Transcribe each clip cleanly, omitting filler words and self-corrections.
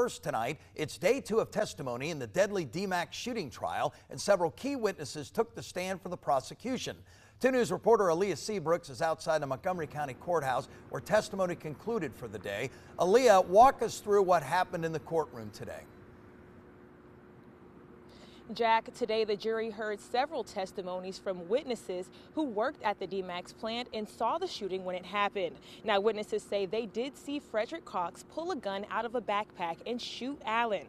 First tonight, it's day 2 of testimony in the deadly DMAX shooting trial, and several key witnesses took the stand for the prosecution. 2 News reporter Aaliyah Seabrooks is outside the Montgomery County Courthouse where testimony concluded for the day. Aaliyah, walk us through what happened in the courtroom today. Jack, today the jury heard several testimonies from witnesses who worked at the DMAX plant and saw the shooting when it happened. Now, witnesses say they did see Frederick Cox pull a gun out of a backpack and shoot Allen.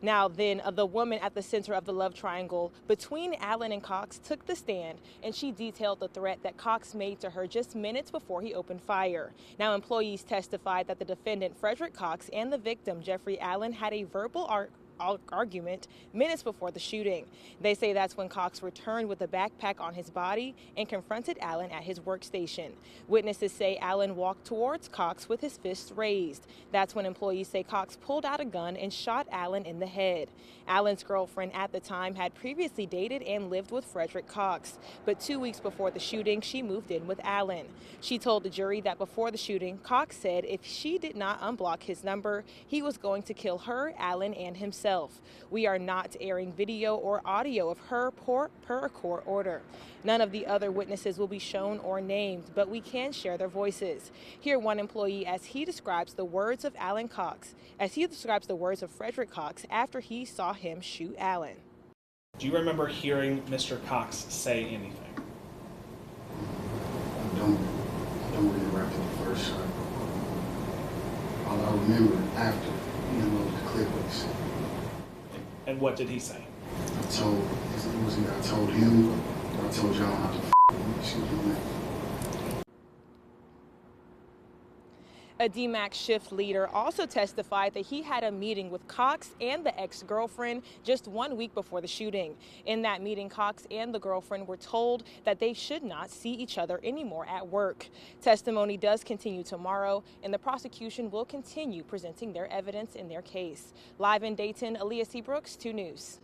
Now then, the woman at the center of the love triangle between Allen and Cox took the stand, and she detailed the threat that Cox made to her just minutes before he opened fire. Now, employees testified that the defendant, Frederick Cox, and the victim, Jeffrey Allen, had a verbal argument minutes before the shooting. They say that's when Cox returned with a backpack on his body and confronted Allen at his workstation. Witnesses say Allen walked towards Cox with his fists raised. That's when employees say Cox pulled out a gun and shot Allen in the head. Allen's girlfriend at the time had previously dated and lived with Frederick Cox, but 2 weeks before the shooting, she moved in with Allen. She told the jury that before the shooting, Cox said if she did not unblock his number, he was going to kill her, Allen, and himself. We are not airing video or audio of her per a court order. None of the other witnesses will be shown or named, but we can share their voices. Hear one employee as he describes the words of Frederick Cox after he saw him shoot Allen. Do you remember hearing Mr. Cox say anything? I don't remember after the first shot. All I remember after, the clip was. And what did he say? I told him, I told y'all not to shoot him. A DMAX shift leader also testified that he had a meeting with Cox and the ex-girlfriend just 1 week before the shooting. In that meeting, Cox and the girlfriend were told that they should not see each other anymore at work. Testimony does continue tomorrow, and the prosecution will continue presenting their evidence in their case. Live in Dayton, Aaliyah Seabrooks, 2 News.